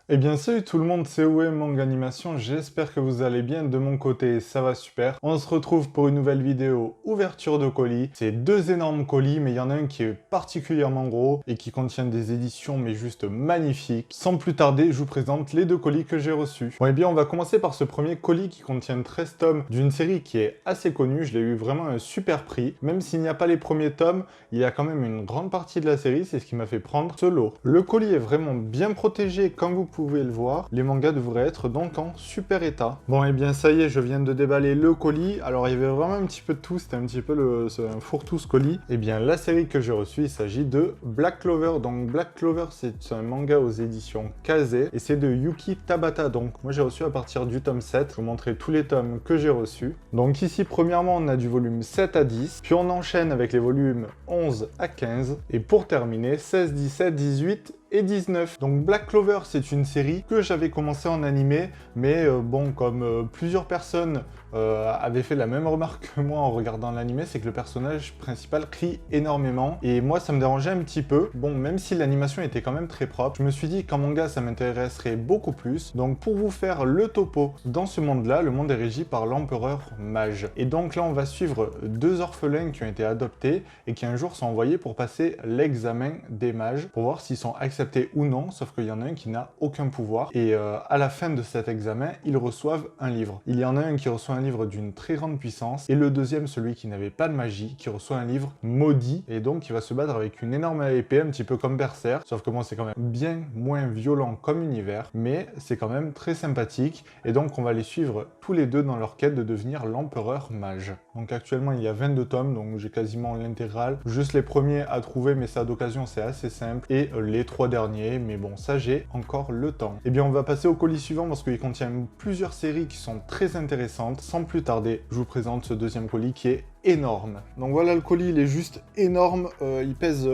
Eh bien salut tout le monde, c'est OM Manga Animation, j'espère que vous allez bien, de mon côté ça va super. On se retrouve pour une nouvelle vidéo ouverture de colis. C'est deux énormes colis, mais il y en a un qui est particulièrement gros et qui contient des éditions mais juste magnifiques. Sans plus tarder, je vous présente les deux colis que j'ai reçus. Bon eh bien on va commencer par ce premier colis qui contient 13 tomes d'une série qui est assez connue, je l'ai eu vraiment à un super prix. Même s'il n'y a pas les premiers tomes, il y a quand même une grande partie de la série, c'est ce qui m'a fait prendre ce lot. Le colis est vraiment bien protégé comme vous pouvez le voir, les mangas devraient être donc en super état. Bon et bien ça y est, je viens de déballer le colis. Alors il y avait vraiment un petit peu de tout, c'était un petit peu un fourre-tout ce colis. Et bien la série que j'ai reçue, il s'agit de Black Clover. Donc Black Clover c'est un manga aux éditions Kaze et c'est de Yuki Tabata. Donc moi j'ai reçu à partir du tome 7, je vous montrer tous les tomes que j'ai reçus. Donc ici premièrement on a du volume 7 à 10, puis on enchaîne avec les volumes 11 à 15 et pour terminer 16, 17, 18 et 19. Donc Black Clover, c'est une série que j'avais commencé en animé, mais bon, comme plusieurs personnes avaient fait la même remarque que moi en regardant l'animé, c'est que le personnage principal crie énormément, et moi ça me dérangeait un petit peu. Bon, même si l'animation était quand même très propre, je me suis dit qu'en manga ça m'intéresserait beaucoup plus. Donc pour vous faire le topo, dans ce monde-là, le monde est régi par l'empereur mage. Et donc là on va suivre deux orphelins qui ont été adoptés, et qui un jour sont envoyés pour passer l'examen des mages, pour voir s'ils sont acceptés ou non, sauf qu'il y en a un qui n'a aucun pouvoir, et à la fin de cet examen, ils reçoivent un livre. Il y en a un qui reçoit un livre d'une très grande puissance, et le deuxième, celui qui n'avait pas de magie, qui reçoit un livre maudit, et donc il va se battre avec une énorme épée, un petit peu comme Berserk, sauf que bon, c'est quand même bien moins violent comme univers, mais c'est quand même très sympathique, et donc on va les suivre tous les deux dans leur quête de devenir l'empereur mage. Donc actuellement, il y a 22 tomes, donc j'ai quasiment l'intégrale, juste les premiers à trouver, mais ça d'occasion, c'est assez simple, et les trois derniers, mais bon, ça j'ai encore le temps. Et bien on va passer au colis suivant parce qu'il contient plusieurs séries qui sont très intéressantes. Sans plus tarder, je vous présente ce deuxième colis qui est énorme. Donc voilà, le colis il est juste énorme, il pèse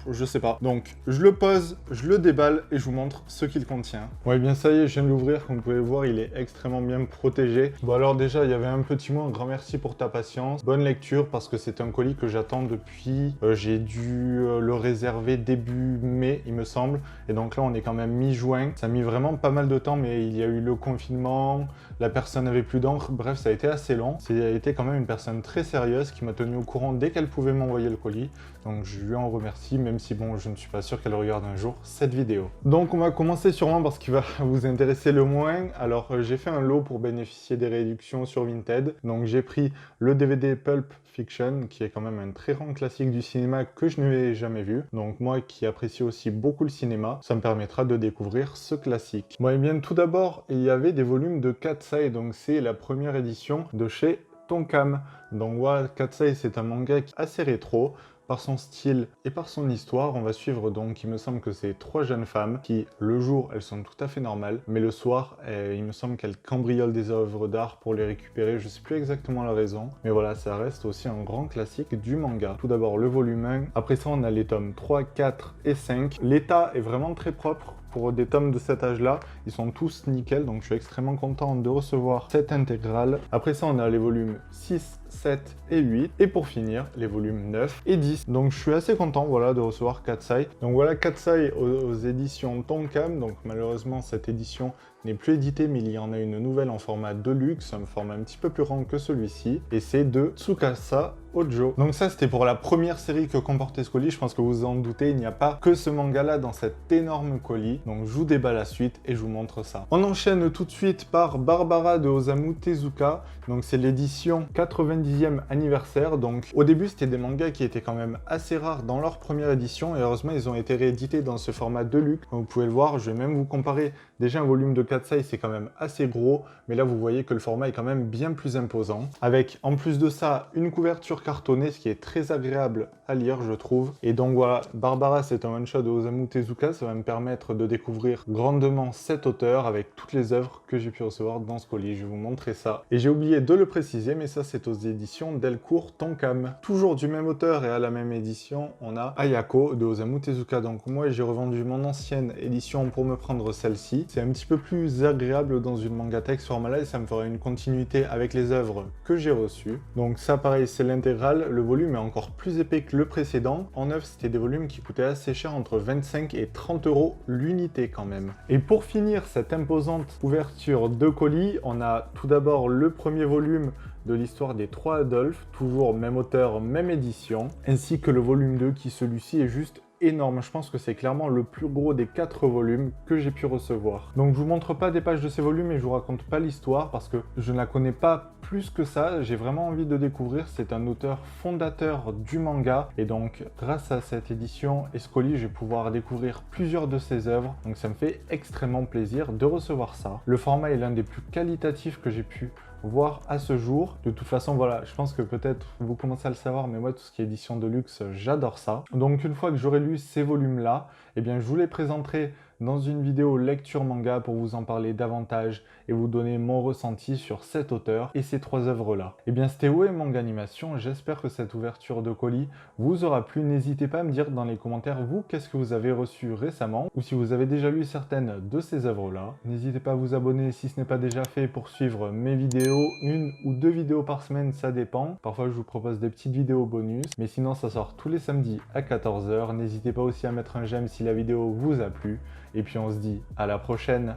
je sais pas. Donc je le pose, je le déballe et je vous montre ce qu'il contient. Ouais bien ça y est, je viens de l'ouvrir, comme vous pouvez le voir, il est extrêmement bien protégé. Bon alors déjà il y avait un petit mot, un grand merci pour ta patience. Bonne lecture parce que c'est un colis que j'attends depuis, j'ai dû le réserver début mai il me semble. Et donc là on est quand même mi-juin, ça a mis vraiment pas mal de temps, mais il y a eu le confinement, la personne n'avait plus d'encre, bref ça a été assez long. Ça a été quand même une personne très sérieuse qui m'a tenu au courant dès qu'elle pouvait m'envoyer le colis, donc je lui en remercie, même si bon je ne suis pas sûr qu'elle regarde un jour cette vidéo. Donc on va commencer sûrement par ce qui va vous intéresser le moins. Alors j'ai fait un lot pour bénéficier des réductions sur Vinted, donc j'ai pris le DVD Pulp Fiction qui est quand même un très grand classique du cinéma que je n'avais jamais vu, donc moi qui apprécie aussi beaucoup le cinéma, ça me permettra de découvrir ce classique. Bon et bien tout d'abord il y avait des volumes de Katsai, donc c'est la première édition de chez Tonkam. Donc voilà, Katsai c'est un manga assez rétro, par son style et par son histoire. On va suivre donc, il me semble que c'est trois jeunes femmes qui, le jour, elles sont tout à fait normales, mais le soir, il me semble qu'elles cambriolent des œuvres d'art pour les récupérer, je sais plus exactement la raison, mais voilà, ça reste aussi un grand classique du manga. Tout d'abord le volume 1, après ça on a les tomes 3, 4 et 5. L'état est vraiment très propre. Pour des tomes de cet âge-là, ils sont tous nickel, donc je suis extrêmement content de recevoir cette intégrale. Après ça, on a les volumes 6, 7 et 8. Et pour finir, les volumes 9 et 10. Donc je suis assez content voilà, de recevoir Katsai. Donc voilà Katsai aux éditions Tonkam. Donc malheureusement, cette édition n'est plus éditée, mais il y en a une nouvelle en format Deluxe, un format un petit peu plus grand que celui-ci. Et c'est de Tsukasa Ojo. Donc ça, c'était pour la première série que comportait ce colis. Je pense que vous vous en doutez, il n'y a pas que ce manga-là dans cet énorme colis. Donc je vous déballe la suite et je vous montre ça. On enchaîne tout de suite par Barbara de Osamu Tezuka. Donc c'est l'édition 90e anniversaire. Donc au début, c'était des mangas qui étaient quand même assez rares dans leur première édition. Et heureusement, ils ont été réédités dans ce format Deluxe. Comme vous pouvez le voir, je vais même vous comparer. Déjà, un volume de Katsai, c'est quand même assez gros. Mais là, vous voyez que le format est quand même bien plus imposant. Avec, en plus de ça, une couverture cartonnée, ce qui est très agréable à lire, je trouve. Et donc voilà, Barbara, c'est un one-shot de Osamu Tezuka. Ça va me permettre de découvrir grandement cet auteur avec toutes les œuvres que j'ai pu recevoir dans ce colis. Je vais vous montrer ça. Et j'ai oublié de le préciser, mais ça, c'est aux éditions Delcourt Tonkam. Toujours du même auteur et à la même édition, on a Ayako de Osamu Tezuka. Donc moi j'ai revendu mon ancienne édition pour me prendre celle-ci. C'est un petit peu plus agréable dans une mangatech ce format-là et ça me fera une continuité avec les œuvres que j'ai reçues. Donc ça pareil, c'est l'intégrale. Le volume est encore plus épais que le précédent. En neuf, c'était des volumes qui coûtaient assez cher, entre 25 et 30 € l'unité quand même. Et pour finir cette imposante ouverture de colis, on a tout d'abord le premier volume de l'histoire des trois Adolphes, toujours même auteur, même édition, ainsi que le volume 2 qui celui-ci est juste énorme. Je pense que c'est clairement le plus gros des 4 volumes que j'ai pu recevoir. Donc je vous montre pas des pages de ces volumes et je vous raconte pas l'histoire parce que je ne la connais pas plus que ça. J'ai vraiment envie de découvrir. C'est un auteur fondateur du manga et donc grâce à cette édition Escoli, je vais pouvoir découvrir plusieurs de ses œuvres. Donc ça me fait extrêmement plaisir de recevoir ça. Le format est l'un des plus qualitatifs que j'ai pu voir à ce jour. De toute façon, voilà, je pense que peut-être vous commencez à le savoir, mais moi, tout ce qui est édition de luxe, j'adore ça. Donc, une fois que j'aurai lu ces volumes-là, eh bien, je vous les présenterai dans une vidéo lecture manga pour vous en parler davantage et vous donner mon ressenti sur cet auteur et ces 3 œuvres-là. Eh bien, c'était OM Manga Animation. J'espère que cette ouverture de colis vous aura plu. N'hésitez pas à me dire dans les commentaires, vous, qu'est-ce que vous avez reçu récemment ou si vous avez déjà lu certaines de ces œuvres-là. N'hésitez pas à vous abonner si ce n'est pas déjà fait pour suivre mes vidéos. 1 ou 2 vidéos par semaine, ça dépend. Parfois, je vous propose des petites vidéos bonus. Mais sinon, ça sort tous les samedis à 14 h. N'hésitez pas aussi à mettre un j'aime si la vidéo vous a plu. Et puis, on se dit à la prochaine.